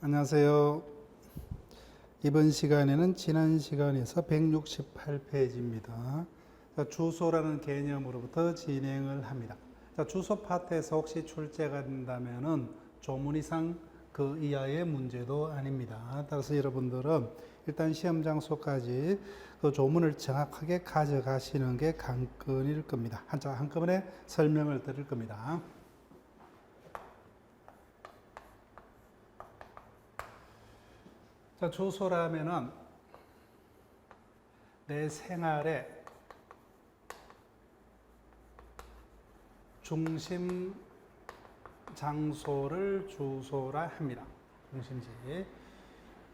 안녕하세요. 이번 시간에는 지난 시간에서 168페이지입니다. 주소라는 개념으로부터 진행을 합니다. 주소 파트에서 혹시 출제가 된다면은 조문 이상 그 이하의 문제도 아닙니다. 따라서 여러분들은 일단 시험 장소까지 그 조문을 정확하게 가져가시는 게 관건일 겁니다. 한꺼번에 설명을 드릴 겁니다. 자, 주소라면은 내 생활의 중심 장소를 주소라 합니다. 중심지.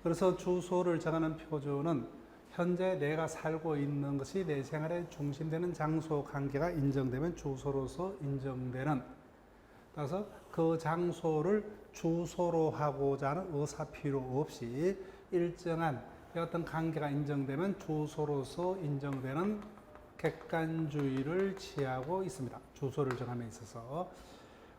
그래서 주소를 정하는 표준은 현재 내가 살고 있는 것이 내 생활의 중심되는 장소 관계가 인정되면 주소로서 인정되는, 따라서 그 장소를 주소로 하고자 하는 의사 필요 없이 일정한 어떤 관계가 인정되면 주소로서 인정되는 객관주의를 취하고 있습니다. 주소를 정함에 있어서.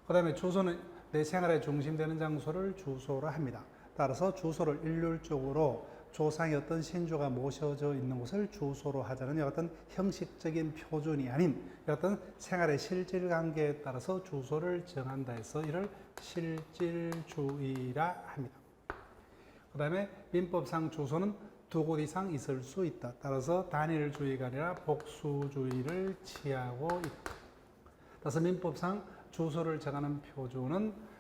그 다음에 주소는 내 생활의 중심되는 장소를 주소로 합니다. 따라서 주소를 일률적으로 조상의 어떤 신주가 모셔져 있는 곳을 주소로 하자는 어떤 형식적인 표준이 아닌 어떤 생활의 실질 관계에 따라서 주소를 정한다 해서 이를 실질주의라 합니다. 그 다음에 민법상 주소는 두 곳 이상 있을 수 있다. 따라서 단일주의가 아니라 복수주의를 취하고 있다. 따라서 민법상 주소를 정하는 표준은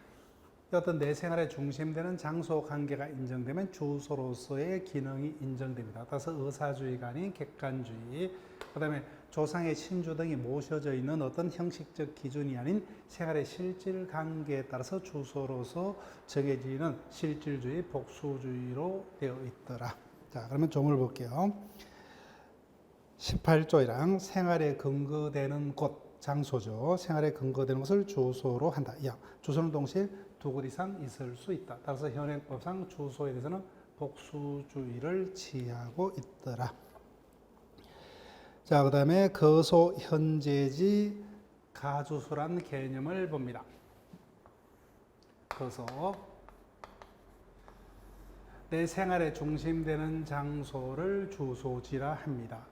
어떤 내 생활의 중심되는 장소 관계가 인정되면 주소로서의 기능이 인정됩니다. 따라서 의사주의가 아닌 객관주의, 그 다음에 조상의 신주 등이 모셔져 있는 어떤 형식적 기준이 아닌 생활의 실질 관계에 따라서 주소로서 정해지는 실질주의, 복수주의로 되어 있더라. 자, 그러면 조문을 볼게요. 18조이랑 생활에 근거되는 곳, 장소죠. 생활에 근거되는 것을 주소로 한다. 주소는 동시에 두 곳 이상 있을 수 있다. 따라서 현행법상 주소에 대해서는 복수주의를 취하고 있더라. 자, 그 다음에 거소, 현재지, 가주소란 개념을 봅니다. 거소, 내 생활의 중심되는 장소를 주소지라 합니다.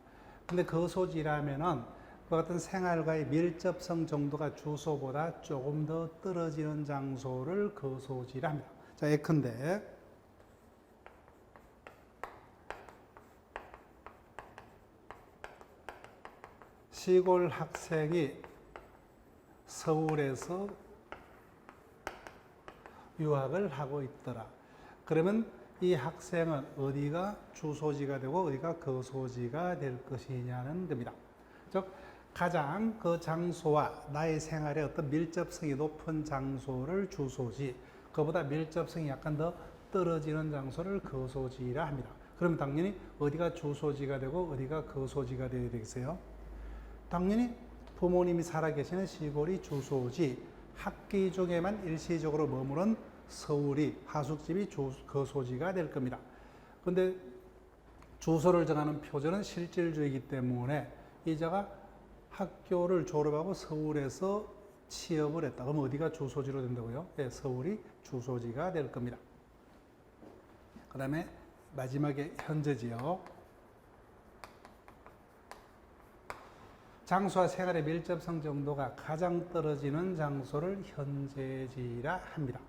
근데 거소지라면은 그 같은 생활과의 밀접성 정도가 주소보다 조금 더 떨어지는 장소를 거소지라 합니다. 자, 예컨대 시골 학생이 서울에서 유학을 하고 있더라. 그러면 이 학생은 어디가 주소지가 되고 어디가 거소지가 될 것이냐는 겁니다. 즉 가장 그 장소와 나의 생활의 어떤 밀접성이 높은 장소를 주소지, 그보다 밀접성이 약간 더 떨어지는 장소를 거소지라 합니다. 그러면 당연히 어디가 주소지가 되고 어디가 거소지가 되어야 되겠어요? 당연히 부모님이 살아계시는 시골이 주소지, 학기 중에만 일시적으로 머무른 서울이 하숙집이 거소지가 될 겁니다. 그런데 주소를 정하는 표준은 실질주의이기 때문에 이자가 학교를 졸업하고 서울에서 취업을 했다. 그럼 어디가 주소지로 된다고요? 네, 서울이 주소지가 될 겁니다. 그 다음에 마지막에 현재지요. 장소와 생활의 밀접성 정도가 가장 떨어지는 장소를 현재지라 합니다.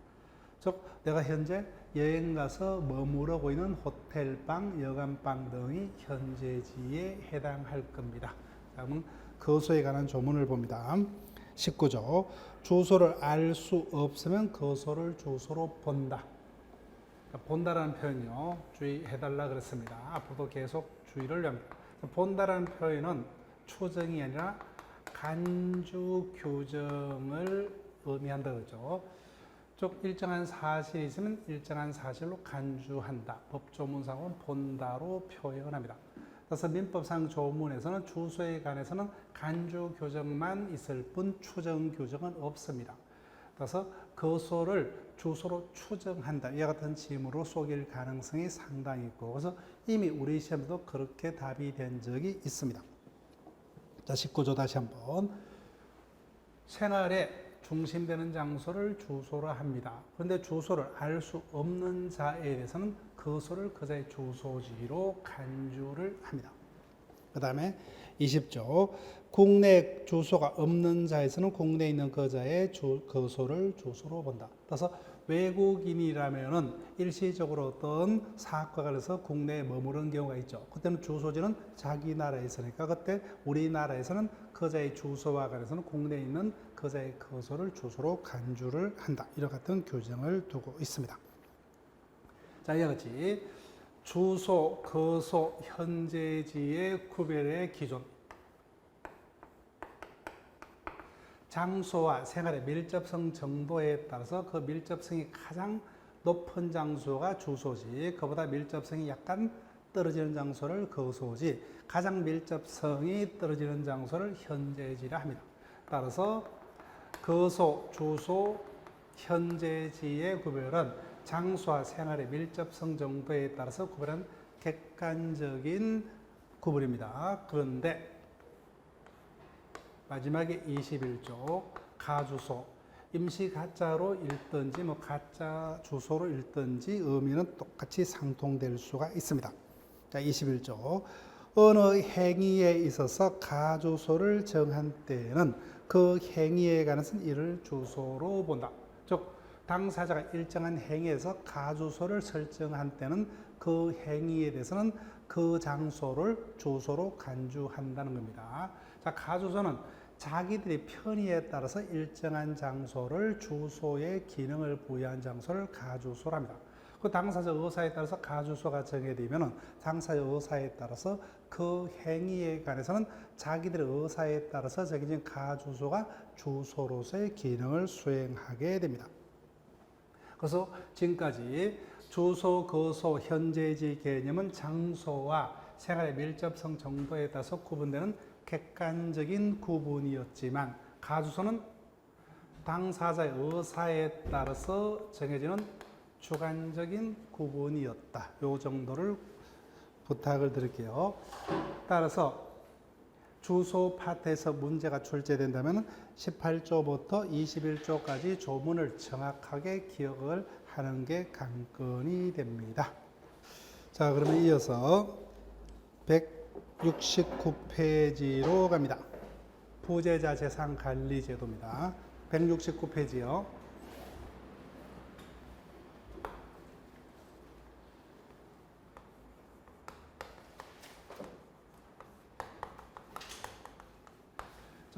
즉 내가 현재 여행 가서 머무르고 있는 호텔방, 여관방 등이 현재지에 해당할 겁니다. 다음은 거소에 관한 조문을 봅니다. 19조, 주소를 알 수 없으면 거소를 주소로 본다. 본다라는 표현이요, 주의해달라 그랬습니다. 앞으로도 계속 주의를 합니다. 본다라는 표현은 추정이 아니라 간주 규정을 의미한다 그러죠. 즉 일정한 사실이 있으면 일정한 사실로 간주한다. 법조문상으로는 본다로 표현합니다. 그래서 민법상 조문에서는 주소에 관해서는 간주 규정만 있을 뿐 추정 규정은 없습니다. 그래서 거소를 주소로 추정한다. 이와 같은 지문으로 속일 가능성이 상당히 있고, 그래서 이미 우리 시험에도 그렇게 답이 된 적이 있습니다. 자, 19조 다시 한번. 생활의 중심되는 장소를 주소라 합니다. 그런데 주소를 알 수 없는 자에 대해서는 그소를 그 자의 주소지로 간주를 합니다. 그 다음에 20조 국내 주소가 없는 자에서는 국내에 있는 그 자의 그소를 주소로 본다. 따라서 외국인이라면은 일시적으로 어떤 사학과 관련해서 국내에 머무르는 경우가 있죠. 그때는 주소지는 자기 나라에 있으니까 그때 우리나라에서는 그자의 주소와 관련해서는 국내에 있는 그자의 그소를 주소로 간주를 한다. 이와 같은 규정을 두고 있습니다. 자, 이와 같이 주소, 거소, 현재지의 구별의 기준, 장소와 생활의 밀접성 정도에 따라서 그 밀접성이 가장 높은 장소가 주소지, 그보다 밀접성이 약간 떨어지는 장소를 거소지, 가장 밀접성이 떨어지는 장소를 현재지라 합니다. 따라서 거소, 주소, 현재지의 구별은 장소와 생활의 밀접성 정도에 따라서 구별한 객관적인 구분입니다. 그런데 마지막에 21조 가주소, 임시 가짜로 읽든지 가짜 주소로 읽든지 의미는 똑같이 상통될 수가 있습니다. 자, 21조 어느 행위에 있어서 가주소를 정한 때에는 그 행위에 관해서는 이를 주소로 본다. 즉 당사자가 일정한 행위에서 가주소를 설정한 때는 그 행위에 대해서는 그 장소를 주소로 간주한다는 겁니다. 자, 가주소는 자기들의 편의에 따라서 일정한 장소를 주소의 기능을 부여한 장소를 가주소랍니다. 그 당사자 의사에 따라서 가주소가 정해지면 당사자 의사에 따라서 그 행위에 관해서는 자기들의 의사에 따라서 정해진 가주소가 주소로서의 기능을 수행하게 됩니다. 그래서 지금까지 주소, 거소, 현재지 개념은 장소와 생활의 밀접성 정도에 따라서 구분되는 객관적인 구분이었지만 가주소는 당사자의 의사에 따라서 정해지는 주관적인 구분이었다. 요 정도를 부탁을 드릴게요. 따라서 주소 파트에서 문제가 출제된다면 18조부터 21조까지 조문을 정확하게 기억을 하는 게 관건이 됩니다. 자, 그러면 이어서 169페이지로 갑니다. 부재자 재산 관리 제도입니다. 169페이지요.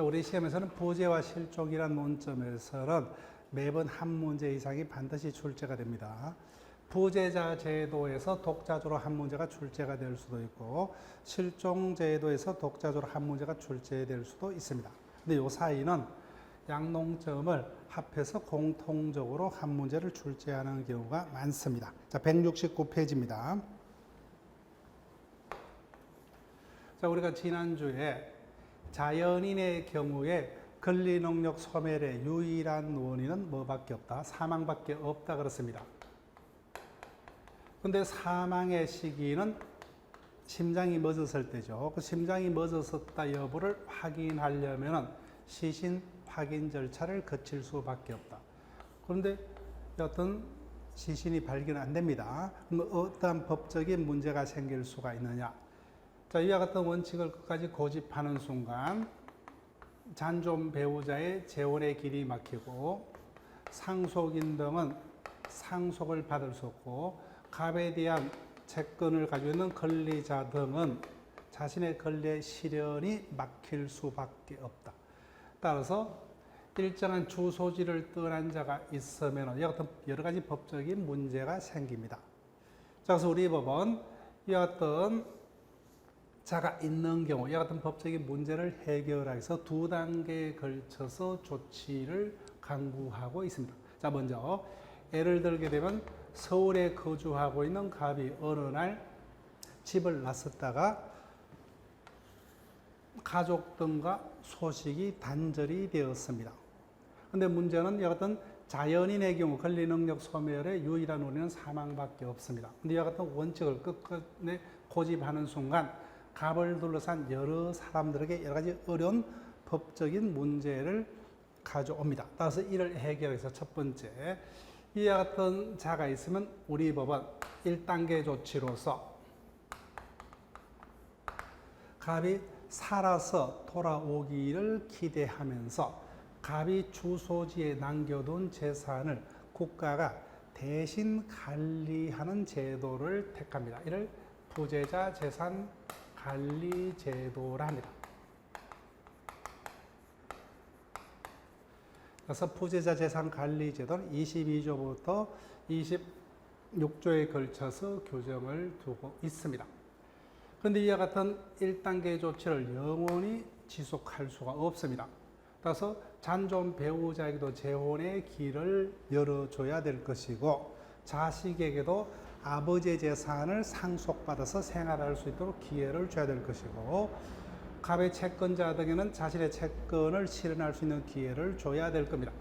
자, 우리 시험에서는 부재와 실종이라는 논점에서는 매번 한 문제 이상이 반드시 출제가 됩니다. 부재자 제도에서 독자적으로 한 문제가 출제가 될 수도 있고 실종 제도에서 독자적으로 한 문제가 출제될 수도 있습니다. 근데 이 사이는 양농점을 합해서 공통적으로 한 문제를 출제하는 경우가 많습니다. 자, 169페이지입니다. 자, 우리가 지난주에 자연인의 경우에 권리능력 소멸의 유일한 원인은 뭐밖에 없다? 사망밖에 없다 그렇습니다. 근데 사망의 시기는 심장이 멎었을 때죠. 그 심장이 멎었었다 여부를 확인하려면 시신 확인 절차를 거칠 수밖에 없다. 그런데 어떤 시신이 발견 안 됩니다. 그럼 어떠한 법적인 문제가 생길 수가 있느냐? 자, 이와 같은 원칙을 끝까지 고집하는 순간 잔존 배우자의 재혼의 길이 막히고 상속인 등은 상속을 받을 수 없고 갑에 대한 채권을 가지고 있는 권리자 등은 자신의 권리의 실현이 막힐 수밖에 없다. 따라서 일정한 주소지를 떠난 자가 있으면 이와 같은 여러 가지 법적인 문제가 생깁니다. 자, 그래서 우리 법은 이와 같은 자가 있는 경우 이와 같은 법적인 문제를 해결하기 위해서 두 단계에 걸쳐서 조치를 강구하고 있습니다. 자, 먼저 예를 들게 되면 서울에 거주하고 있는 갑이 어느 날 집을 놨었다가 가족 등과 소식이 단절이 되었습니다. 그런데 문제는 이와 같은 자연인의 경우 권리능력 소멸의 유일한 원인은 사망밖에 없습니다. 그런데 이와 같은 원칙을 끝끝내 고집하는 순간 갑을 둘러싼 여러 사람들에게 여러 가지 어려운 법적인 문제를 가져옵니다. 따라서 이를 해결해서 첫 번째, 이와 같은 자가 있으면 우리 법은 1단계 조치로서 갑이 살아서 돌아오기를 기대하면서 갑이 주소지에 남겨둔 재산을 국가가 대신 관리하는 제도를 택합니다. 이를 부재자 재산 관리 제도라 합니다. 그래서 부재자 재산 관리 제도는 22조부터 26조에 걸쳐서 규정을 두고 있습니다. 그런데 이와 같은 1단계 조치를 영원히 지속할 수가 없습니다. 따라서 잔존 배우자에게도 재혼의 길을 열어줘야 될 것이고 자식에게도 아버지의 재산을 상속받아서 생활할 수 있도록 기회를 줘야 될 것이고 갑의 채권자 등에는 자신의 채권을 실현할 수 있는 기회를 줘야 될 겁니다.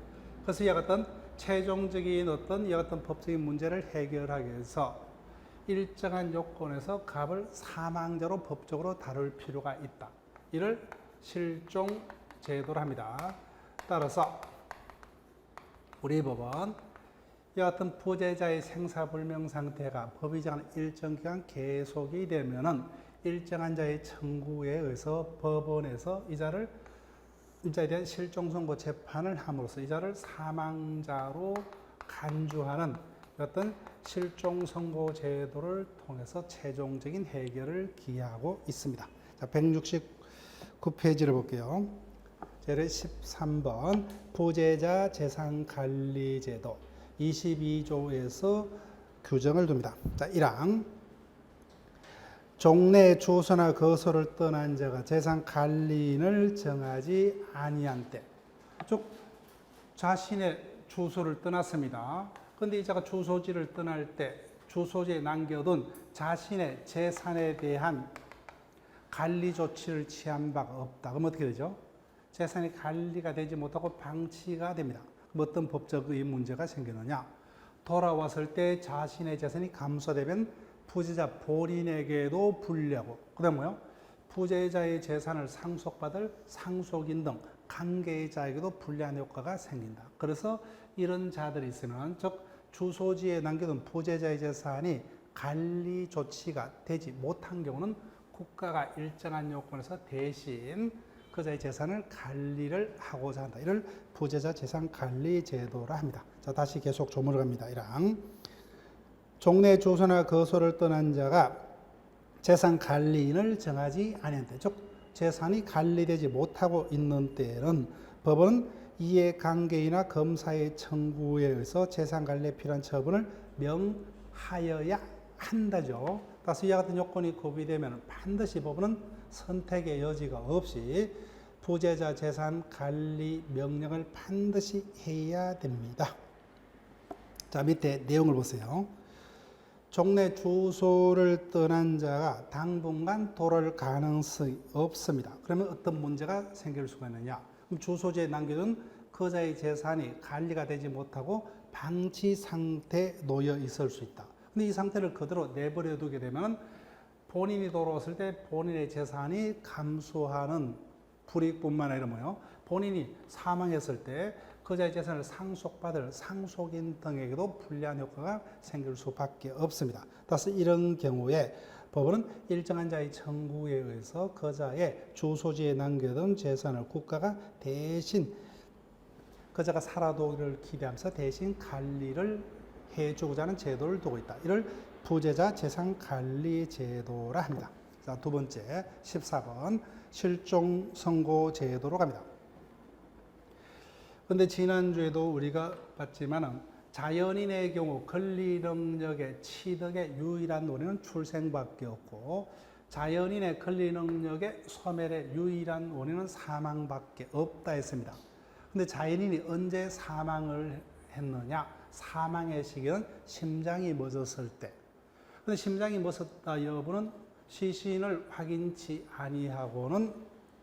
그래서 이와 같은 최종적인 어떤 이와 같은 법적인 문제를 해결하기 위해서 일정한 요건에서 갑을 사망자로 법적으로 다룰 필요가 있다. 이를 실종 제도를 합니다. 따라서 우리 법은 이와 같은 부재자의 생사불명 상태가 법이 정한 일정 기간 계속이 되면은 일정한 자의 청구에 의해서 법원에서 이자에 대한 실종 선고 재판을 함으로써 이자를 사망자로 간주하는 어떤 실종 선고 제도를 통해서 최종적인 해결을 기하고 있습니다. 자, 169페이지를 볼게요. 예를 13번 부재자 재산관리제도 22조에서 규정을 둡니다. 자, 1항 종래 주소나 거소를 떠난 자가 재산관리인을 정하지 아니한 때, 즉 자신의 주소를 떠났습니다. 그런데 이 자가 주소지를 떠날 때 주소지에 남겨둔 자신의 재산에 대한 관리 조치를 취한 바가 없다. 그럼 어떻게 되죠? 재산이 관리가 되지 못하고 방치가 됩니다. 그럼 어떤 법적의 문제가 생기느냐? 돌아왔을 때 자신의 재산이 감소되면 부재자 본인에게도 불리하고, 그 다음 뭐요? 부재자의 재산을 상속받을 상속인 등 관계자에게도 불리한 효과가 생긴다. 그래서 이런 자들이 있으면, 즉 주소지에 남겨둔 부재자의 재산이 관리 조치가 되지 못한 경우는 국가가 일정한 요건에서 대신 그자의 재산을 관리를 하고자 한다. 이를 부재자 재산 관리 제도라 합니다. 자, 다시 계속 조문을 갑니다. 1항 종래 주소나 거소를 떠난 자가 재산 관리인을 정하지 아니한 때, 즉 재산이 관리되지 못하고 있는 때에는 법원은 이해관계인이나 검사의 청구에 의해서 재산 관리에 필요한 처분을 명하여야 한다죠. 따라서 이와 같은 요건이 구비되면 반드시 법원은 선택의 여지가 없이 부재자 재산 관리 명령을 반드시 해야 됩니다. 자, 밑에 내용을 보세요. 종래 주소를 떠난 자가 당분간 돌아올 가능성이 없습니다. 그러면 어떤 문제가 생길 수가 있느냐? 그럼 주소지에 남겨둔 그자의 재산이 관리가 되지 못하고 방치 상태에 놓여 있을 수 있다. 근데 이 상태를 그대로 내버려 두게 되면 본인이 돌아왔을 때 본인의 재산이 감소하는 불이익뿐만 아니라 뭐요? 본인이 사망했을 때 그자의 재산을 상속받을 상속인 등에게도 불리한 효과가 생길 수밖에 없습니다. 따라서 이런 경우에 법원은 일정한 자의 청구에 의해서 그자의 주소지에 남겨둔 재산을 국가가 대신 그자가 살아도기를 기대하면서 대신 관리를 해주고자 하는 제도를 두고 있다. 이를 부재자 재산 관리 제도라 합니다. 자, 두 번째 14번 실종 선고 제도로 갑니다. 그런데 지난주에도 우리가 봤지만은 자연인의 경우 권리 능력의 취득의 유일한 원인은 출생밖에 없고 자연인의 권리 능력의 소멸의 유일한 원인은 사망밖에 없다 했습니다. 근데 자연인이 언제 사망을 했느냐? 사망의 시기는 심장이 멎었을 때. 근데 심장이 멎었다 여부는 시신을 확인치 아니하고는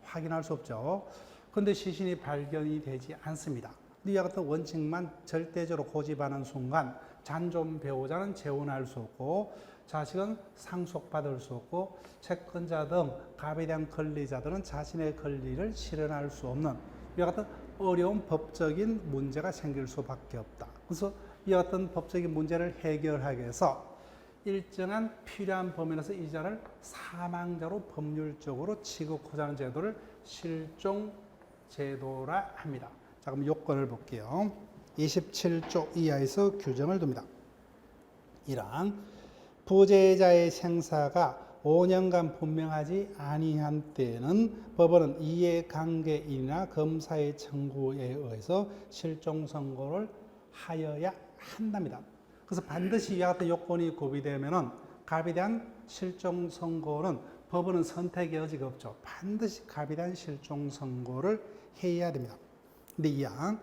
확인할 수 없죠. 근데 시신이 발견이 되지 않습니다. 이와 같은 원칙만 절대적으로 고집하는 순간 잔존 배우자는 재혼할 수 없고 자식은 상속받을 수 없고 채권자 등 갑에 대한 권리자들은 자신의 권리를 실현할 수 없는 이와 같은 어려운 법적인 문제가 생길 수밖에 없다. 그래서 이 어떤 법적인 문제를 해결하기 위해서 일정한 필요한 범위 내에서 이자를 사망자로 법률적으로 취급하자 하는 제도를 실종제도라 합니다. 자, 그럼 요건을 볼게요. 27조 이하에서 규정을 둡니다. 1항 부재자의 생사가 5년간 분명하지 아니한 때에는 법원은 이해관계인이나 검사의 청구에 의해서 실종 선고를 하여야 한답니다. 그래서 반드시 이와 같은 요건이 고비되면은 갑에 대한 실종 선고는 법원은 선택의 여지가 없죠. 반드시 갑에 대한 실종 선고를 해야 됩니다. 근데 이항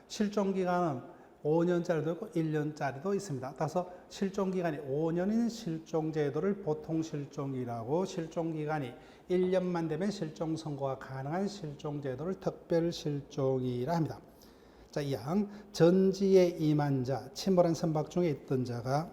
실종 기간은 5년짜리도 있고 1년짜리도 있습니다. 따라서 실종 기간이 5년인 실종 제도를 보통 실종이라고, 실종 기간이 1년만 되면 실종 선고가 가능한 실종 제도를 특별 실종이라 합니다. 자, 이항 전지에 임한 자, 침몰한 선박 중에 있던 자가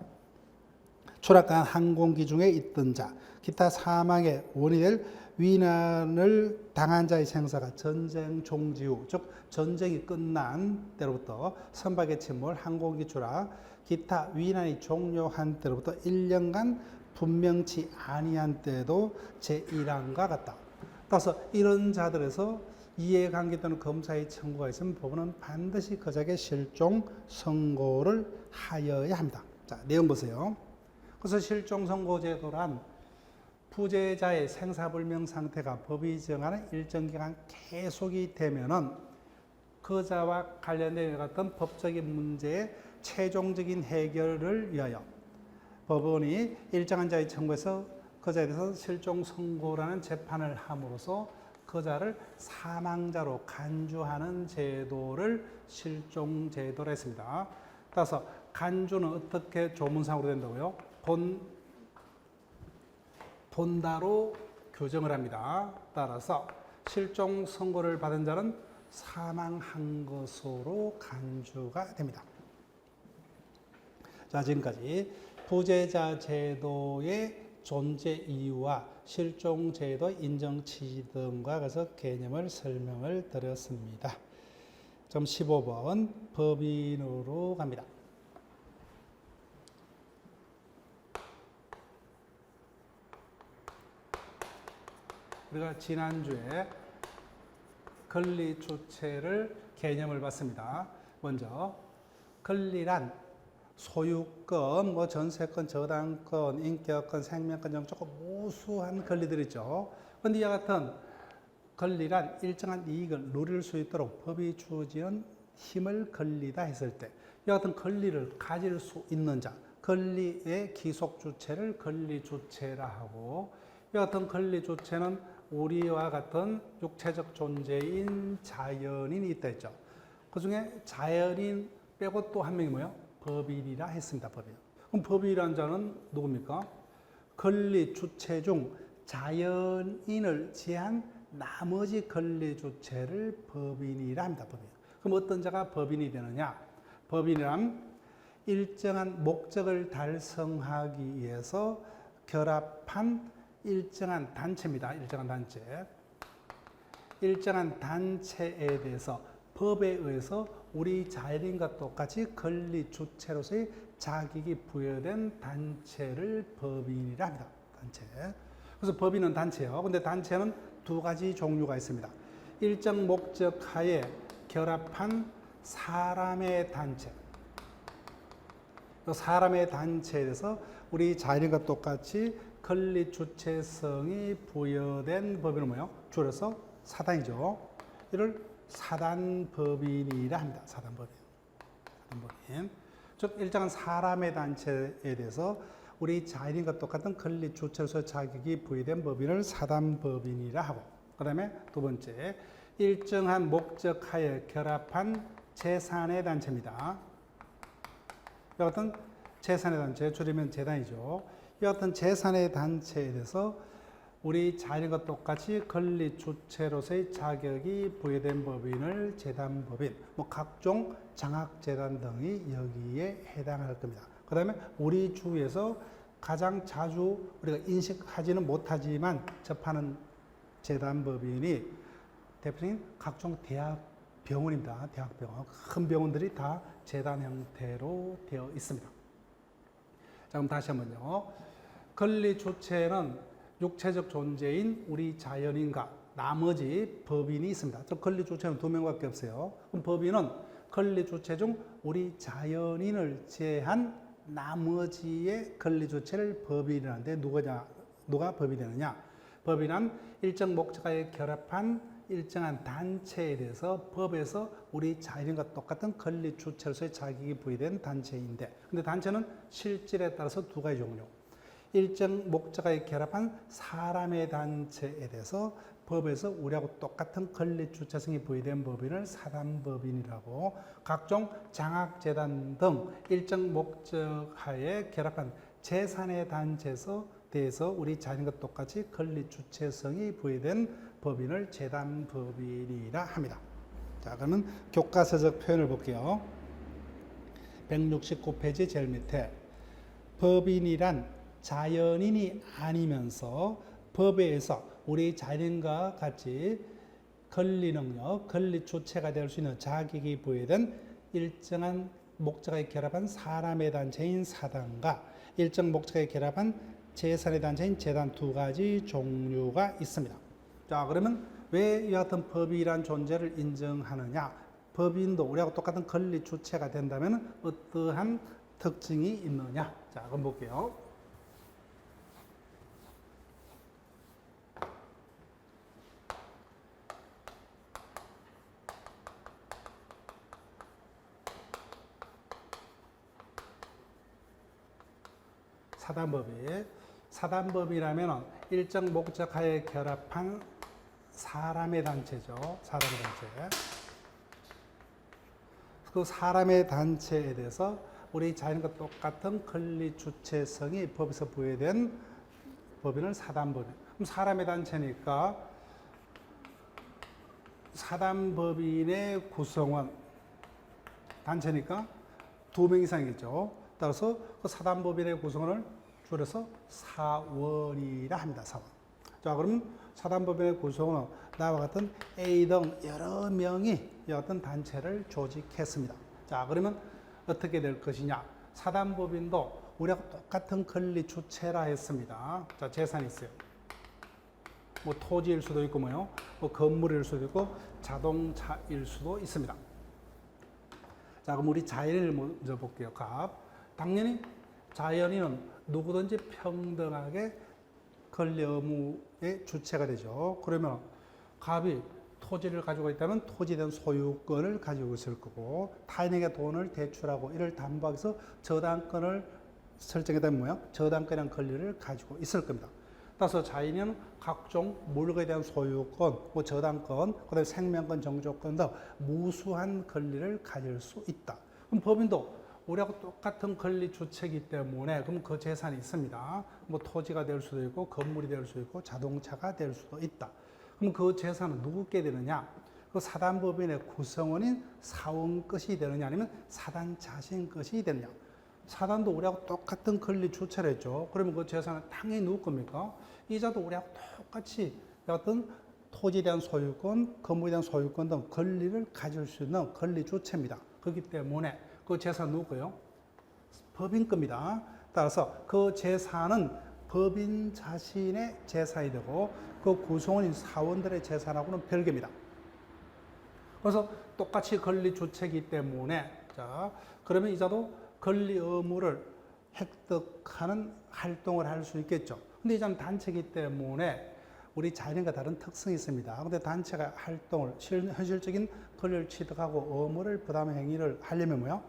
추락한 항공기 중에 있던 자, 기타 사망의 원인이 될 위난을 당한 자의 생사가 전쟁 종지 후, 즉 전쟁이 끝난 때로부터 선박의 침몰, 항공기 추락, 기타 위난이 종료한 때로부터 1년간 분명치 아니한 때도 제1항과 같다. 따라서 이런 자들에서 이해관계 또는 검사의 청구가 있으면 법원은 반드시 그 자에게 실종 선고를 하여야 합니다. 자, 내용 보세요. 그래서 실종 선고 제도란 부재자의 생사불명 상태가 법이 정하는 일정 기간 계속이 되면은 그자와 관련된 어떤 법적인 문제의 최종적인 해결을 위하여 법원이 일정한 자의 청구에서 그자에 대해서 실종 선고라는 재판을 함으로써 그자를 사망자로 간주하는 제도를 실종제도라 했습니다. 따라서 간주는 어떻게 조문상으로 된다고요? 본다로 규정을 합니다. 따라서 실종 선고를 받은 자는 사망한 것으로 간주가 됩니다. 자, 지금까지 부재자 제도의 존재 이유와 실종 제도 인정 취지 등과 그래서 개념을 설명을 드렸습니다. 점 15번 법인으로 갑니다. 우리가 지난주에 권리주체를 개념을 봤습니다. 먼저 권리란 소유권, 전세권, 저당권, 인격권, 생명권 등 조금 우수한 권리들이 있죠. 그런데 이와 같은 권리란 일정한 이익을 누릴 수 있도록 법이 주어지는 힘을 권리다 했을 때 이와 같은 권리를 가질 수 있는 자, 권리의 기속 주체를 권리 주체라 하고, 이와 같은 권리 주체는 우리와 같은 육체적 존재인 자연인이 있다 했죠. 그 중에 자연인 빼고 또 한 명이 뭐예요? 법인이라 했습니다. 법인. 그럼 법인이라는 자는 누굽니까? 권리 주체 중 자연인을 제한 나머지 권리 주체를 법인이라 합니다. 법인. 그럼 어떤 자가 법인이 되느냐? 법인이란 일정한 목적을 달성하기 위해서 결합한 일정한 단체입니다. 일정한 단체. 일정한 단체에 대해서 법에 의해서 우리 자연인과 똑같이 권리 주체로서의 자격이 부여된 단체를 법인이라 합니다. 단체. 그래서 법인은 단체예요. 근데 단체는 두 가지 종류가 있습니다. 일정 목적 하에 결합한 사람의 단체. 사람의 단체에 대해서 우리 자연인과 똑같이 권리 주체성이 부여된 법인은 뭐예요? 줄여서 사단이죠. 이를 사단법인이라 합니다. 사단법인. 사단법인. 즉 일정한 사람의 단체에 대해서 우리 자연인과 똑같은 권리 주체로서 자격이 부여된 법인을 사단법인이라 하고, 그 다음에 두 번째, 일정한 목적하에 결합한 재산의 단체입니다. 이 같은 재산의 단체, 줄이면 재단이죠. 이 같은 재산의 단체에 대해서 우리 자연인과 똑같이 권리 주체로서의 자격이 부여된 법인을 재단법인, 각종 장학재단 등이 여기에 해당할 겁니다. 그 다음에 우리 주위에서 가장 자주 우리가 인식하지는 못하지만 접하는 재단법인이 대표적인 각종 대학 병원입니다. 대학병원. 큰 병원들이 다 재단 형태로 되어 있습니다. 자, 그럼 다시 한번요. 권리 주체는 육체적 존재인 우리 자연인과 나머지 법인이 있습니다. 권리 주체는 두 명밖에 없어요. 그럼 법인은 권리 주체 중 우리 자연인을 제한 나머지의 권리 주체를 법인이라는데 누가 법이 되느냐? 법인은 일정 목적하에 결합한 일정한 단체에 대해서 법에서 우리 자연인과 똑같은 권리 주체로서의 자격이 부여된 단체인데, 근데 단체는 실질에 따라서 두 가지 종류. 일정 목적하에 결합한 사람의 단체에 대해서 법에서 우리하고 똑같은 권리 주체성이 부여된 법인을 사단법인이라고, 각종 장학재단 등 일정 목적하에 결합한 재산의 단체에서 대해서 우리 자연과 똑같이 권리 주체성이 부여된 법인을 재단법인이라 합니다. 자, 그러면 교과서적 표현을 볼게요. 169페이지 제일 밑에 법인이란 자연인이 아니면서 법에 의해서 우리 자연인과 같이 권리 능력, 권리 주체가 될 수 있는 자격이 부여된 일정한 목적에 결합한 사람의 단체인 사단과 일정 목적에 결합한 재산의 단체인 재단 두 가지 종류가 있습니다. 자, 그러면 왜 이와 같은 법이란 존재를 인정하느냐? 법인도 우리하고 똑같은 권리 주체가 된다면 어떠한 특징이 있느냐? 자, 그럼 볼게요. 사단법이라면 일정 목적하에 결합한 사람의 단체죠. 사람의 단체. 그 사람의 단체에 대해서 우리 자연과 똑같은 권리 주체성이 법에서 부여된 법인을 사단법인. 그럼 사람의 단체니까 사단법인의 구성원, 단체니까 2명 이상이겠죠. 따라서 그 사단법인의 구성원을 줄여서 사원이라 합니다. 사원. 자, 그럼 사단법인의 구성원은 나와 같은 A 등 여러 명이 이 같은 단체를 조직했습니다. 자, 그러면 어떻게 될 것이냐? 사단법인도 우리하고 똑같은 권리 주체라 했습니다. 자, 재산이 있어요. 뭐 토지일 수도 있고 뭐 건물일 수도 있고 자동차일 수도 있습니다. 자, 그럼 우리 자연인을 먼저 볼게요. 갑. 당연히 자연인은 누구든지 평등하게 권리 의무의 주체가 되죠. 그러면 갑이 토지를 가지고 있다면 토지에 대한 소유권을 가지고 있을 거고, 타인에게 돈을 대출하고 이를 담보하기 위해서 저당권을 설정했다면 뭐야? 저당권이라는 권리를 가지고 있을 겁니다. 따라서 자연인은 각종 물건에 대한 소유권, 뭐 저당권, 그다음에 생명권, 정조권 등 무수한 권리를 가질 수 있다. 그럼 법인도 우리하고 똑같은 권리 주체이기 때문에 그럼 그 재산이 있습니다. 뭐 토지가 될 수도 있고 건물이 될 수도 있고 자동차가 될 수도 있다. 그럼 그 재산은 누구께 되느냐? 그 사단법인의 구성원인 사원 것이 되느냐, 아니면 사단 자신 것이 되느냐? 사단도 우리하고 똑같은 권리 주체를 했죠. 그러면 그 재산은 당연히 누구 겁니까? 이자도 우리하고 똑같이 어떤 토지에 대한 소유권, 건물에 대한 소유권 등 권리를 가질 수 있는 권리 주체입니다. 그렇기 때문에 그 재산은 누구예요? 법인 겁니다. 따라서 그 재산은 법인 자신의 재산이 되고 그 구성원인 사원들의 재산하고는 별개입니다. 그래서 똑같이 권리 주체이기 때문에, 자, 그러면 이자도 권리 의무를 획득하는 활동을 할 수 있겠죠. 근데 이자는 단체이기 때문에 우리 자연인과 다른 특성이 있습니다. 근데 단체가 활동을, 현실적인 권리를 취득하고 의무를 부담 행위를 하려면 뭐요?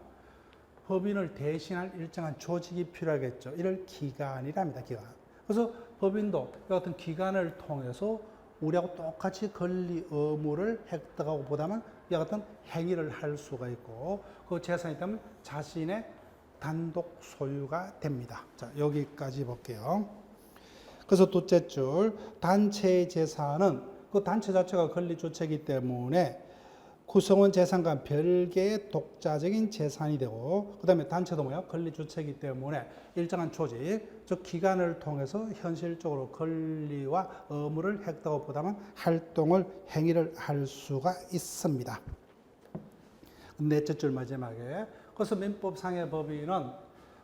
법인을 대신할 일정한 조직이 필요하겠죠. 이를 기관이랍니다. 기관. 그래서 법인도 이 같은 기관을 통해서 우리하고 똑같이 권리 의무를 획득하고 보다만 이 같은 행위를 할 수가 있고, 그 재산이 있다면 자신의 단독 소유가 됩니다. 자, 여기까지 볼게요. 그래서 둘째 줄, 단체의 재산은 그 단체 자체가 권리 주체이기 때문에 구성원 재산과 별개의 독자적인 재산이 되고, 그 다음에 단체도 뭐야? 권리 주체이기 때문에 일정한 조직, 즉 기관을 통해서 현실적으로 권리와 의무를 획득하고 보다만 활동을, 행위를 할 수가 있습니다. 넷째 줄 마지막에. 그래서 민법상의 법인은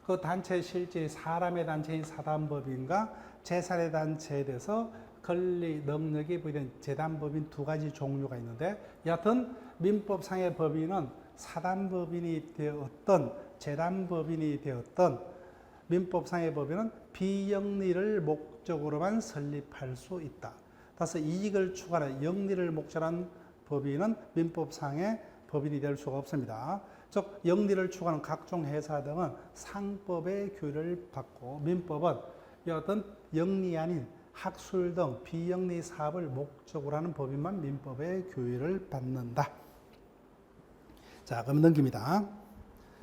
그 단체 실제 사람의 단체인 사단법인과 재산의 단체에 대해서 권리 능력이 부여된 재단법인 두 가지 종류가 있는데, 여하튼 민법상의 법인은 사단법인이 되었던 재단법인이 되었던 민법상의 법인은 비영리를 목적으로만 설립할 수 있다. 따라서 이익을 추구하는 영리를 목적으로 한 법인은 민법상의 법인이 될 수가 없습니다. 즉 영리를 추구하는 각종 회사 등은 상법의 규율을 받고, 민법은 어떤 영리 아닌 학술 등 비영리 사업을 목적으로 하는 법인만 민법의 규율을 받는다. 자, 그럼 넘깁니다.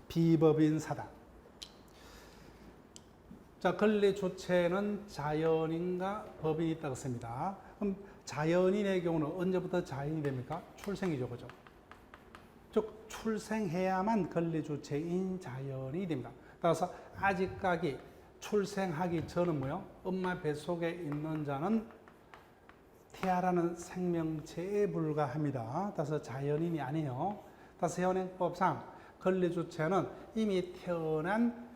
비법인 사단. 자, 권리 주체는 자연인과 법인이 있다고 씁니다. 그럼 자연인의 경우는 언제부터 자연이 됩니까? 출생이죠, 그죠? 즉 출생해야만 권리 주체인 자연이 됩니다. 따라서 아직까지 출생하기 전은 뭐요? 엄마 뱃속에 있는 자는 태아라는 생명체에 불과합니다. 따라서 자연인이 아니에요. 따라서 현행법상 권리 주체는 이미 태어난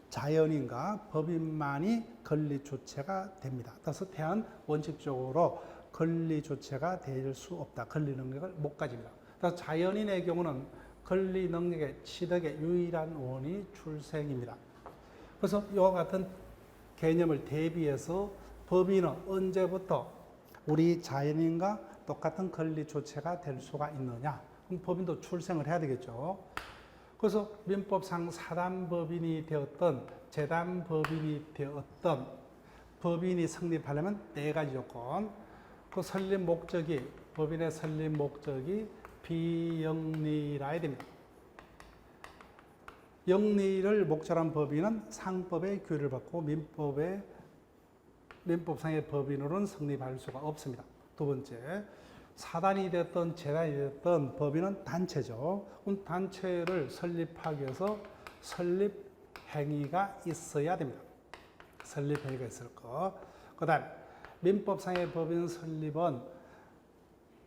자연인과 법인만이 권리 주체가 됩니다. 따라서 태아는 원칙적으로 권리 주체가 될 수 없다. 권리 능력을 못 가집니다. 따라서 자연인의 경우는 권리 능력의 취득의 유일한 원인이 출생입니다. 그래서 이와 같은 개념을 대비해서 법인은 언제부터 우리 자연인과 똑같은 권리 주체가 될 수가 있느냐? 그럼 법인도 출생을 해야 되겠죠. 그래서 민법상 사단법인이 되었던 재단법인이 되었던 법인이 성립하려면 네 가지 조건. 그 설립 목적이, 법인의 설립 목적이 비영리라야 됩니다. 영리를 목적으로 한 법인은 상법의 규율을 받고 민법상의 법인으로는 성립할 수가 없습니다. 두 번째, 사단이 됐든 재단이 됐든 법인은 단체죠. 그럼 단체를 설립하기 위해서 설립 행위가 있어야 됩니다. 설립 행위가 있을 것. 그 다음 민법상의 법인 설립은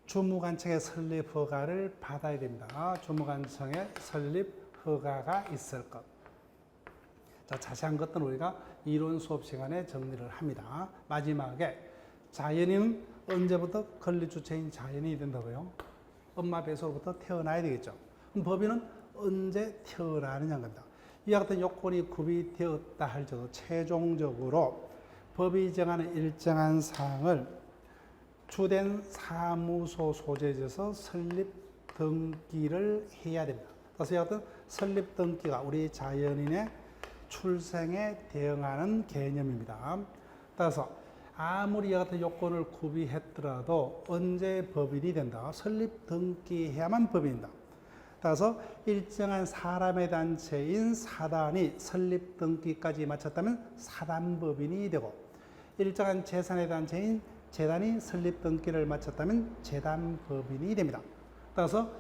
주무관청의 설립 허가를 받아야 됩니다. 주무관청의 설립 허가가 있을 것. 자, 자세한 것들은 우리가 이론 수업 시간에 정리를 합니다. 마지막에 자연인은 언제부터 권리 주체인 자연인이 된다고요? 엄마 뱃속으로부터 태어나야 되겠죠. 그럼 법인은 언제 태어나느냐는 겁니다. 이와 같은 요건이 구비되었다 할지라도 최종적으로 법이 정하는 일정한 사항을 주된 사무소 소재지에서 설립 등기를 해야 됩니다. 그래서 이와 같은 설립 등기가 우리 자연인의 출생에 대응하는 개념입니다. 따라서 아무리 이와 같은 요건을 구비했더라도 언제 법인이 된다? 설립 등기해야만 법인이다. 따라서 일정한 사람의 단체인 사단이 설립 등기까지 마쳤다면 사단법인이 되고, 일정한 재산의 단체인 재단이 설립 등기를 마쳤다면 재단법인이 됩니다. 따라서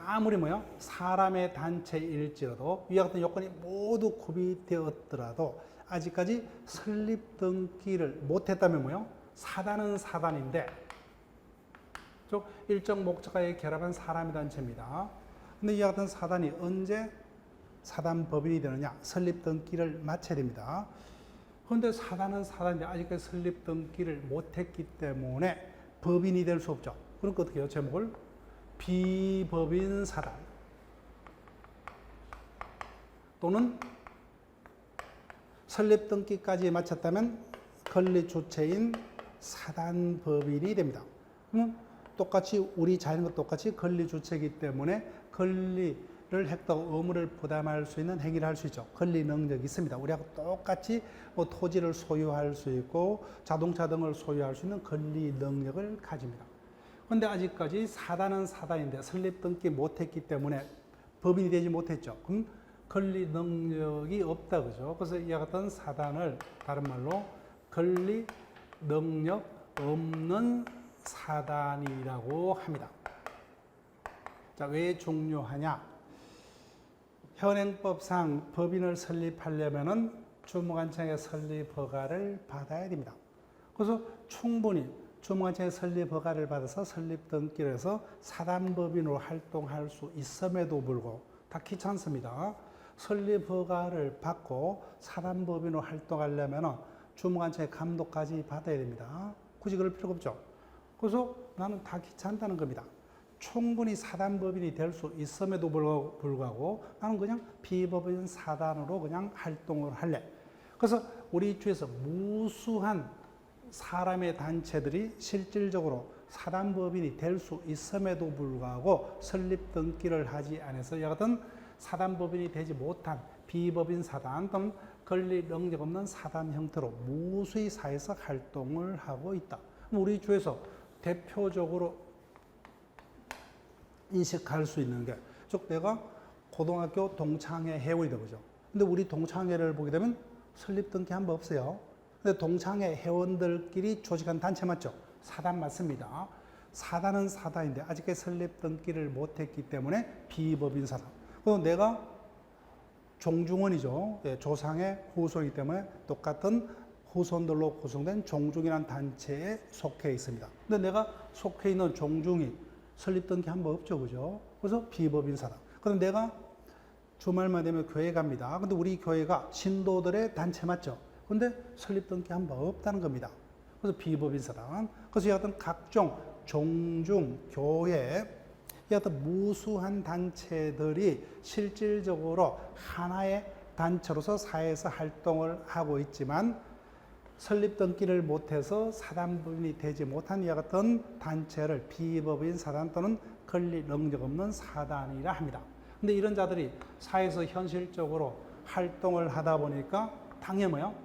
아무리 사람의 단체일지라도 위와 같은 요건이 모두 구비되었더라도 아직까지 설립 등기를 못했다면 사단은 사단인데, 즉 일정 목적과에 결합한 사람의 단체입니다. 근데 이와 같은 사단이 언제 사단법인이 되느냐? 설립 등기를 마쳐야 됩니다. 그런데 사단은 사단인데 아직까지 설립 등기를 못했기 때문에 법인이 될 수 없죠. 그러니까 어떻게 해요? 제목을 비법인 사단 또는 설립 등기까지 마쳤다면 권리 주체인 사단법인이 됩니다. 그러면 똑같이 우리 자연과 똑같이 권리 주체이기 때문에 권리를 획득하고 의무를 부담할 수 있는 행위를 할 수 있죠. 권리 능력이 있습니다. 우리하고 똑같이 토지를 소유할 수 있고 자동차 등을 소유할 수 있는 권리 능력을 가집니다. 그런데 아직까지 사단은 사단인데 설립 등기 못했기 때문에 법인이 되지 못했죠. 그럼 권리 능력이 없다, 그죠? 그래서 이와 같은 사단을 다른 말로 권리 능력 없는 사단이라고 합니다. 자, 왜 중요하냐? 현행법상 법인을 설립하려면은 주무관청의 설립 허가를 받아야 됩니다. 그래서 충분히 주무관청의 설립 허가를 받아서 설립 등기를 해서 사단법인으로 활동할 수 있음에도 불구하고 다 귀찮습니다. 설립 허가를 받고 사단법인으로 활동하려면 주무관청의 감독까지 받아야 됩니다. 굳이 그럴 필요가 없죠. 그래서 나는 다 귀찮다는 겁니다. 충분히 사단법인이 될 수 있음에도 불구하고 나는 그냥 비법인 사단으로 그냥 활동을 할래. 그래서 우리 주에서 무수한 사람의 단체들이 실질적으로 사단법인이 될 수 있음에도 불구하고 설립 등기를 하지 않아서 여하튼 사단법인이 되지 못한 비법인 사단 또는 권리 능력 없는 사단 형태로 무수히 사회에서 활동을 하고 있다. 우리 주에서 대표적으로 인식할 수 있는 게, 즉 내가 고등학교 동창회 회원이다 보죠. 근데 우리 동창회를 보게 되면 설립 등기 한 번 없어요. 근데 동창회 회원들끼리 조직한 단체 맞죠? 사단 맞습니다. 사단은 사단인데 아직까지 설립 등기를 못했기 때문에 비법인 사단. 그리고 내가 종중원이죠. 예, 조상의 후손이기 때문에 똑같은 후손들로 구성된 종중이라는 단체에 속해 있습니다. 근데 내가 속해 있는 종중이 설립 등기 한 번 없죠, 그죠? 그래서 비법인 사단. 그럼 내가 주말만 되면 교회 갑니다. 근데 우리 교회가 신도들의 단체 맞죠? 근데 설립 등기 한 번 없다는 겁니다. 그래서 비법인 사단. 그래서 여하튼 각종 종중, 교회, 여하튼 무수한 단체들이 실질적으로 하나의 단체로서 사회에서 활동을 하고 있지만 설립 등기를 못해서 사단법인이 되지 못한 이와 같은 단체를 비법인 사단 또는 권리 능력 없는 사단이라 합니다. 근데 이런 자들이 사회에서 현실적으로 활동을 하다 보니까 당연히 뭐요?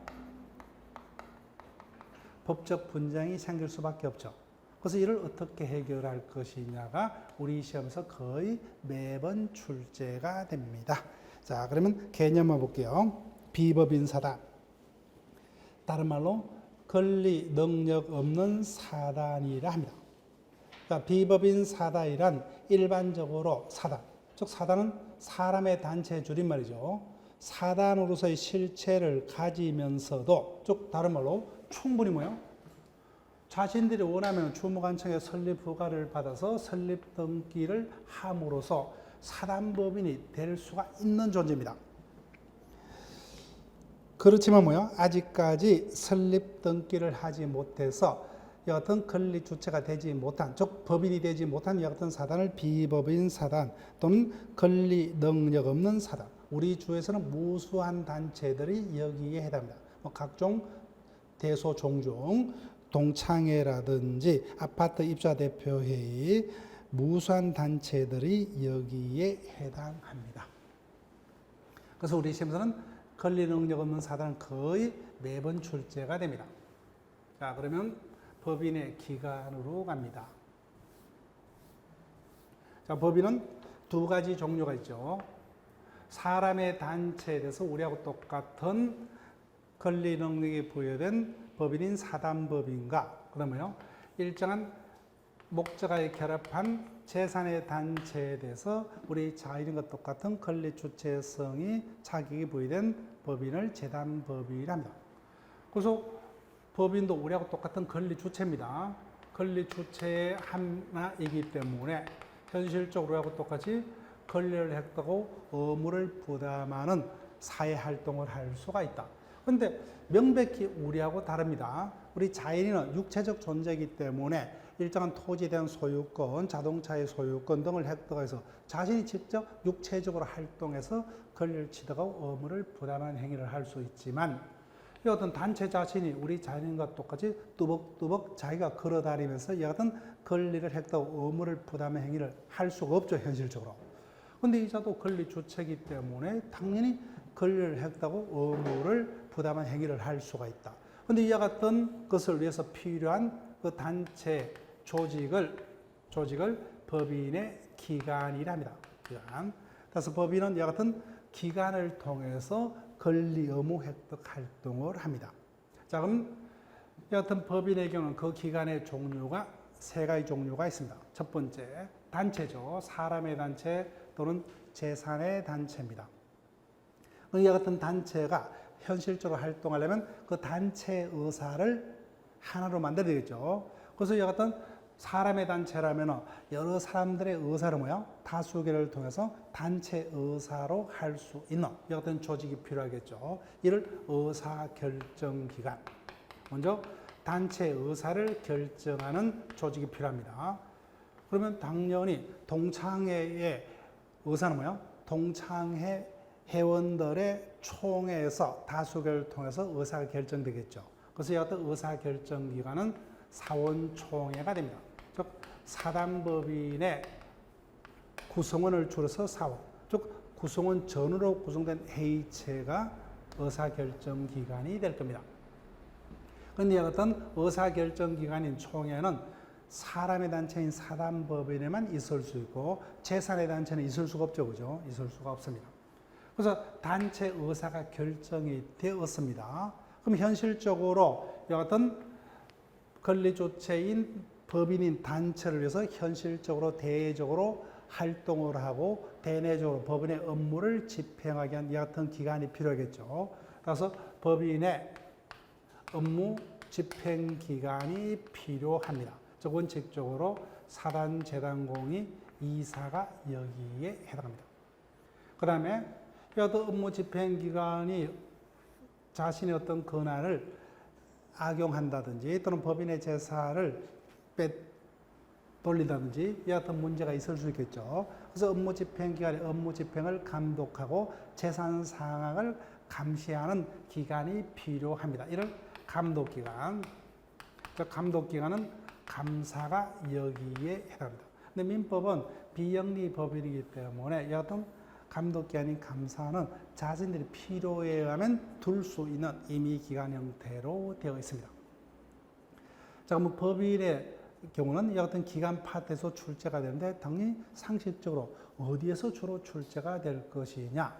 법적 분쟁이 생길 수밖에 없죠. 그래서 이를 어떻게 해결할 것이냐가 우리 시험에서 거의 매번 출제가 됩니다. 자, 그러면 개념만 볼게요. 비법인 사단. 다른 말로 권리 능력 없는 사단이라 합니다. 그러니까 비법인 사단이란 일반적으로 사단, 즉 사단은 사람의 단체 줄임말이죠. 사단으로서의 실체를 가지면서도, 즉 다른 말로 충분히 뭐요? 자신들이 원하면 주무관청의 설립 허가를 받아서 설립 등기를 함으로써 사단법인이 될 수가 있는 존재입니다. 그렇지만 뭐요? 아직까지 설립 등기를 하지 못해서 여하튼 권리 주체가 되지 못한, 즉 법인이 되지 못한 여하튼 사단을 비법인 사단 또는 권리 능력 없는 사단. 우리 주에서는 무수한 단체들이 여기에 해당합니다. 각종 대소종중, 동창회라든지 아파트 입주대표회의, 무수한 단체들이 여기에 해당합니다. 그래서 우리 시험에서는 권리 능력 없는 사단은 거의 매번 출제가 됩니다. 자, 그러면 법인의 기간으로 갑니다. 자, 법인은 두 가지 종류가 있죠. 사람의 단체에 대해서 우리하고 똑같은 권리 능력이 부여된 법인인 사단법인과 그러면요, 일정한 목적하에 결합한 재산의 단체에 대해서 우리 자연인과 똑같은 권리 주체성이 자격이 부여된 법인을 재단법인이라 합니다. 그래서 법인도 우리하고 똑같은 권리 주체입니다. 권리 주체의 하나이기 때문에 현실적으로 우리하고 똑같이 권리를 획득하고 의무를 부담하는 사회 활동을 할 수가 있다. 그런데 명백히 우리하고 다릅니다. 우리 자연인은 육체적 존재이기 때문에 일정한 토지에 대한 소유권, 자동차의 소유권 등을 획득해서 자신이 직접 육체적으로 활동해서 권리를 취득하고 의무를 부담하는 행위를 할 수 있지만 이 어떤 단체 자신이 우리 자연인과 똑같이 뚜벅뚜벅 자기가 걸어다니면서 이 같은 권리를 획득하고 의무를 부담하는 행위를 할 수가 없죠, 현실적으로. 그런데 이자도 권리 주체이기 때문에 당연히 권리를 획득하고 의무를 부담하는 행위를 할 수가 있다. 그런데 이와 같은 것을 위해서 필요한 그 단체 조직을 법인의 기관이라 합니다. 기관. 그래서 법인은 이와 같은 기관을 통해서 권리 의무 획득 활동을 합니다. 자, 그럼 여하튼 법인의 경우는 그 기관의 종류가 세 가지 종류가 있습니다. 첫 번째, 단체죠. 사람의 단체 또는 재산의 단체입니다. 이와 같은 단체가 현실적으로 활동하려면 그 단체의 의사를 하나로 만들어야 되겠죠. 그래서 이 같은 사람의 단체라면 여러 사람들의 의사를 뭐야? 다수결을 통해서 단체 의사로 할 수 있는 이 같은 조직이 필요하겠죠. 이를 의사결정기관. 먼저 단체 의사를 결정하는 조직이 필요합니다. 그러면 당연히 동창회의 의사는 뭐야? 동창회 회원들의 총회에서 다수결을 통해서 의사가 결정되겠죠. 그래서 이 같은 의사결정기관은 사원총회가 됩니다. 즉 사단법인의 구성원을 줄여서 사원, 즉 구성원 전으로 구성된 회의체가 의사결정기관이 될 겁니다. 그런데 어떤 의사결정기관인 총회는 사람의 단체인 사단법인에만 있을 수 있고 제3의 단체는 있을 수가 없죠. 그죠? 있을 수가 없습니다. 그래서 단체 의사가 결정이 되었습니다. 그럼 현실적으로 어떤 권리주체인 법인인 단체를 위해서 현실적으로 대외적으로 활동을 하고 대내적으로 법인의 업무를 집행하기 위한 이 같은 기관이 필요하겠죠. 따라서 법인의 업무 집행 기관이 필요합니다. 즉 원칙적으로 사단 재단공의 이사가 여기에 해당합니다. 그 다음에 이 어떤 업무 집행 기관이 자신의 어떤 권한을 악용한다든지 또는 법인의 재산을 빼돌린다든지 이 같은 문제가 있을 수 있겠죠. 그래서 업무 집행 기관의 업무 집행을 감독하고 재산 상황을 감시하는 기관이 필요합니다. 이를 감독기관. 감독기관은 감사가 여기에 해당합니다. 근데 민법은 비영리 법인이기 때문에 여하튼 감독기관인 감사는 자신들이 필요에 의하면 둘 수 있는 임의기관 형태로 되어 있습니다. 자, 그럼 법인의 경우는 여하튼 기관 파트에서 출제가 되는데 당연히 상식적으로 어디에서 주로 출제가 될 것이냐?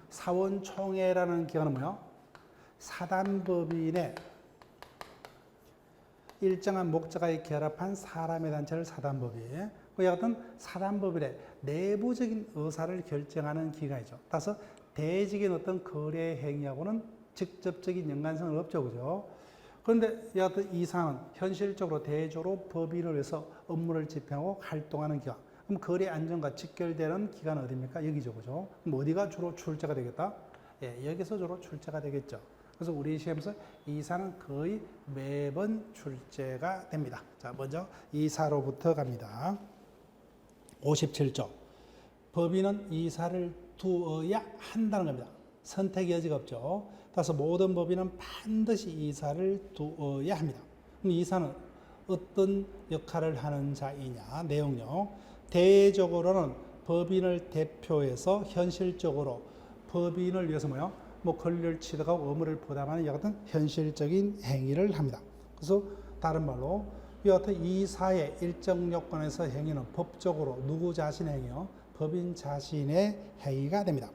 사원총회라는 기관은 뭐요? 사단법인의 일정한 목적에 결합한 사람의 단체를 사단법인. 그 여하튼 사단법인의 내부적인 의사를 결정하는 기관이죠. 따라서 대직인 어떤 거래 행위하고는 직접적인 연관성은 없죠. 그죠? 그런데 여하튼 이 사항은 현실적으로 대외적으로 법인을 위해서 업무를 집행하고 활동하는 기관. 그럼 거래 안전과 직결되는 기관은 어디입니까? 여기죠. 그죠? 그럼 어디가 주로 출제가 되겠다? 예, 여기서 주로 출제가 되겠죠. 그래서 우리 시험에서 이사는 거의 매번 출제가 됩니다. 자, 먼저 이사로부터 갑니다. 57조. 법인은 이사를 두어야 한다는 겁니다. 선택의 여지가 없죠. 따라서 모든 법인은 반드시 이사를 두어야 합니다. 그럼 이사는 어떤 역할을 하는 자이냐? 내용요. 대외적으로는 법인을 대표해서 현실적으로 법인을 위해서 뭐요? 권리를 취득하고 의무를 부담하는 여하튼 현실적인 행위를 합니다. 그래서 다른 말로 여하튼 이사의 일정 요건에서 행위는 법적으로 누구 자신의 행위요? 법인 자신의 행위가 됩니다.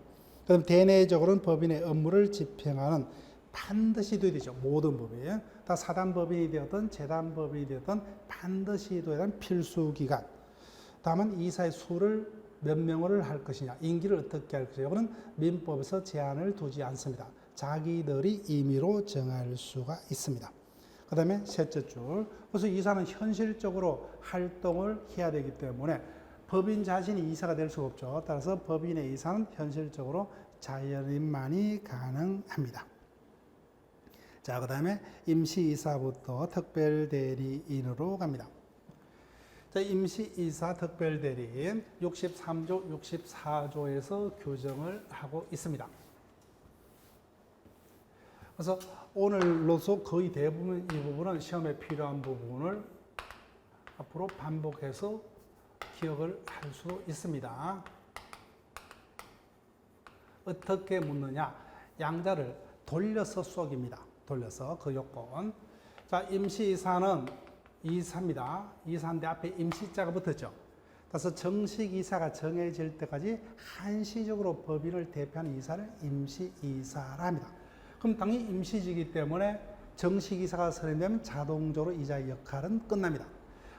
그럼 대내적으로는 법인의 업무를 집행하는 반드시 돼야 되죠. 모든 법인. 다 사단법인이 되었든 재단법인이 되었든 반드시 돼야 하는 필수기관. 다만 이사의 수를 몇 명을 할 것이냐, 임기를 어떻게 할 것이냐, 이거는 민법에서 제한을 두지 않습니다. 자기들이 임의로 정할 수가 있습니다. 그 다음에 셋째 줄. 그래서 이사는 현실적으로 활동을 해야 되기 때문에 법인 자신이 이사가 될 수가 없죠. 따라서 법인의 이사는 현실적으로 자연인만이 가능합니다. 자, 그 다음에 임시이사부터 특별대리인으로 갑니다. 자, 임시이사 특별대리인 63조, 64조에서 규정을 하고 있습니다. 그래서 오늘로서 거의 대부분 이 부분은 시험에 필요한 부분을 앞으로 반복해서 기억을 할 수 있습니다. 어떻게 묻느냐? 양자를 돌려서 쏘기입니다. 돌려서 그 요건. 자, 임시이사는 이사입니다. 이사인데 앞에 임시자가 붙었죠. 그래서 정식 이사가 정해질 때까지 한시적으로 법인을 대표하는 이사를 임시이사라 합니다. 그럼 당연히 임시직이기 때문에 정식 이사가 선임되면 자동적으로 이자의 역할은 끝납니다.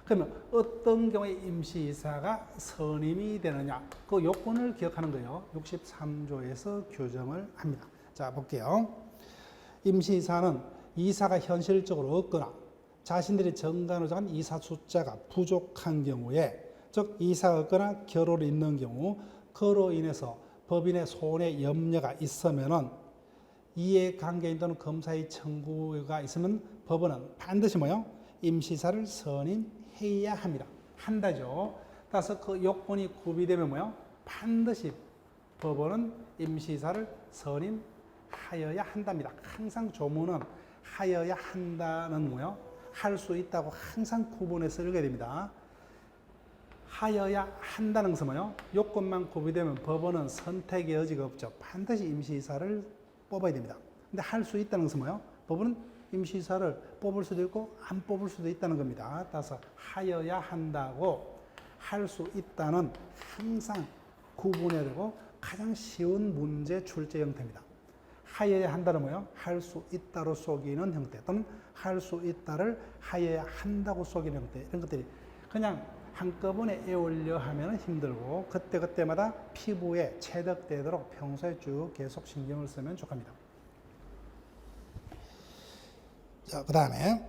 그러면 어떤 경우에 임시이사가 선임이 되느냐? 그 요건을 기억하는 거예요. 63조에서 규정을 합니다. 자, 볼게요. 임시이사는 이사가 현실적으로 없거나 자신들이 정관호정한 이사 숫자가 부족한 경우에, 즉 이사가 없거나 결혼이 있는 경우, 그로 인해서 법인의 손해 염려가 있으면은 이해관계인 또는 검사의 청구가 있으면 법원은 반드시 뭐요? 임시이사를 선임해야 합니다. 한다죠. 따라서 그 요건이 구비되면 뭐요? 반드시 법원은 임시이사를 선임하여야 한답니다. 항상 조문은 하여야 한다는 뭐요? 할 수 있다고 항상 구분해서 읽어야 됩니다. 하여야 한다는 것은 뭐요? 요건만 구비되면 법원은 선택의 여지가 없죠. 반드시 임시이사를 뽑아야 됩니다. 근데 할 수 있다는 것은 뭐요? 법원은 임시이사를 뽑을 수도 있고 안 뽑을 수도 있다는 겁니다. 따라서 하여야 한다고 할 수 있다는 항상 구분해야 되고 가장 쉬운 문제 출제 형태입니다. 하여야 한다는 뭐요? 할 수 있다로 속이는 형태 또는 할 수 있다를 하여야 한다고 속이는 형태, 이런 것들이 그냥 한꺼번에 애올려 하면 힘들고 그때그때마다 피부에 체득되도록 평소에 쭉 계속 신경을 쓰면 좋답니다. 자, 그 다음에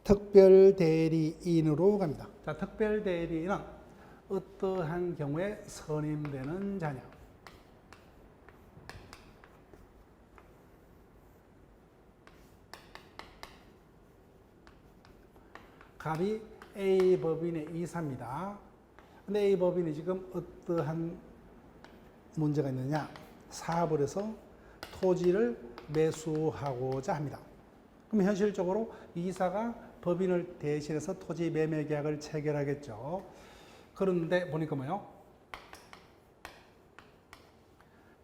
특별대리인으로 갑니다. 자, 특별대리인은 어떠한 경우에 선임되는 자냐? 갑이 A 법인의 이사입니다. 근데 A 법인이 지금 어떠한 문제가 있느냐? 사업을 해서 토지를 매수하고자 합니다. 그럼 현실적으로 이사가 법인을 대신해서 토지 매매 계약을 체결하겠죠. 그런데 보니까 뭐요?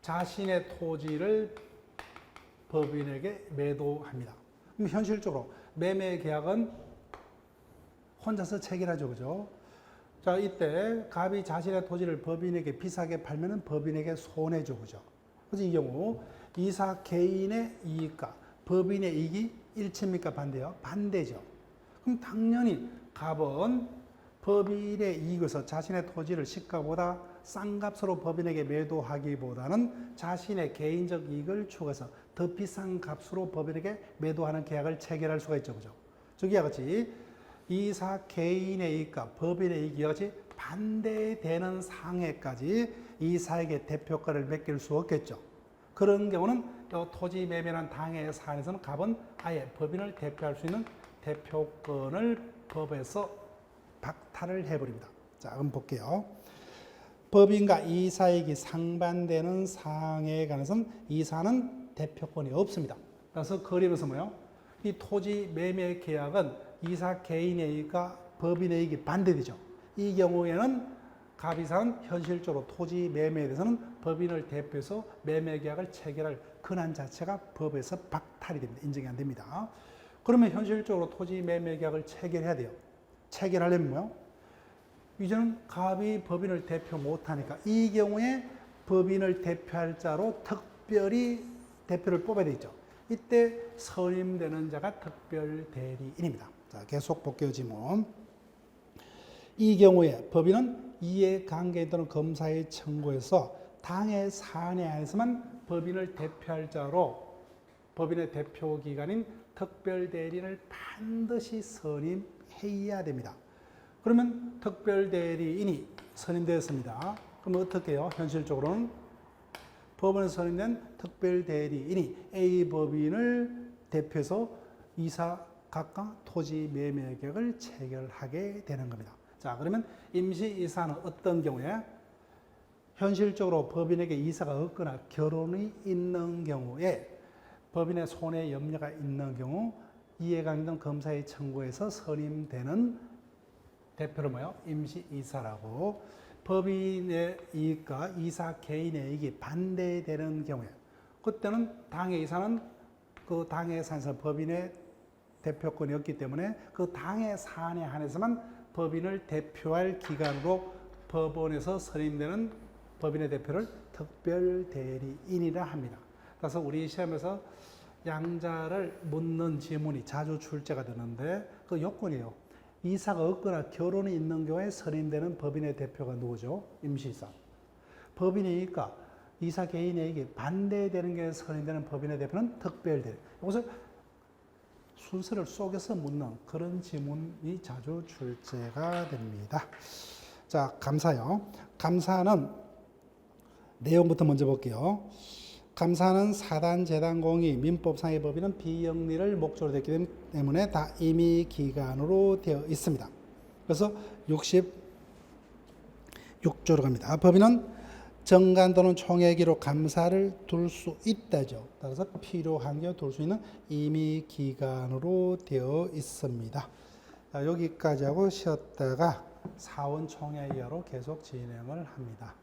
자신의 토지를 법인에게 매도합니다. 그럼 현실적으로 매매 계약은 혼자서 체결하죠, 그죠? 자, 이때 갑이 자신의 토지를 법인에게 비싸게 팔면은 법인에게 손해죠, 그죠? 그래서 이 경우 이사 개인의 이익과 법인의 이익이 일치입니까, 반대요? 반대죠. 그럼 당연히 갑은 법인의 이익에서 자신의 토지를 시가보다 싼 값으로 법인에게 매도하기보다는 자신의 개인적 이익을 추구해서 더 비싼 값으로 법인에게 매도하는 계약을 체결할 수가 있죠, 그죠? 저기와 같이 이사 개인의 이익과 법인의 이익이 같이 반대되는 상해까지 이사에게 대표권을 맡길 수 없겠죠. 그런 경우는 토지 매매란 당해 사안에서는 갑은 아예 법인을 대표할 수 있는 대표권을 법에서 박탈을 해버립니다. 자, 그럼 볼게요. 법인과 이사에게 상반되는 사항에 관해서는 이사는 대표권이 없습니다. 그래서 그림에서 뭐요? 이 토지 매매 계약은 이사 개인의 이익과 법인의 이익이 반대되죠. 이 경우에는 갑이사는 현실적으로 토지 매매에 대해서는 법인을 대표해서 매매 계약을 체결할 권한 자체가 법에서 박탈이 됩니다. 인정이 안 됩니다. 그러면 현실적으로 토지 매매 계약을 체결해야 돼요. 체결하려면 뭐요? 이제는 갑이 법인을 대표 못하니까 이 경우에 법인을 대표할 자로 특별히 대표를 뽑아야 되죠. 이때 선임되는 자가 특별대리인입니다. 자, 계속 볼게요, 지문. 이 경우에 법인은 이해관계인 또는 검사의 청구에서 당해 사안에 한해서만 법인을 대표할 자로 법인의 대표기관인 특별대리인을 반드시 선임해야 됩니다. 그러면 특별대리인이 선임되었습니다. 그럼 어떻게 해요? 현실적으로는 법원에서 선임된 특별대리인이 A 법인을 대표해서 이사 각각 토지 매매 계약을 체결하게 되는 겁니다. 자, 그러면 임시이사는 어떤 경우에 현실적으로 법인에게 이사가 없거나 결혼이 있는 경우에 법인의 손해 염려가 있는 경우 이해관계된 검사의 청구에서 선임되는 대표를 뭐요? 임시이사라고. 법인의 이익과 이사 개인의 이익이 반대되는 경우에 그때는 당해 이사는 그 당해 사안에서 법인의 대표권이 없기 때문에 그 당해 사안에 한해서만 법인을 대표할 기관으로 법원에서 선임되는 법인의 대표를 특별대리인이라 합니다. 그래서 우리 시험에서 양자를 묻는 지문이 자주 출제가 되는데 그 요건이에요. 이사가 없거나 결혼이 있는 경우에 선임되는 법인의 대표가 누구죠? 임시이사. 법인의 이익과 이사 개인의 이익이 반대되는 경우에 선임되는 법인의 대표는 특별대리. 여기서 순서를 속여서 묻는 그런 지문이 자주 출제가 됩니다. 자, 감사요. 감사는 내용부터 먼저 볼게요. 감사는 사단, 재단, 공의, 민법상의 법인은 비영리를 목적으로 됐기 때문에 다 임의기관으로 되어 있습니다. 그래서 66조로 갑니다. 법인은 정관 또는 총회기로 감사를 둘 수 있다죠. 따라서 필요한 게 둘 수 있는 임의기관으로 되어 있습니다. 자, 여기까지 하고 쉬었다가 사원총회 이하로 계속 진행을 합니다.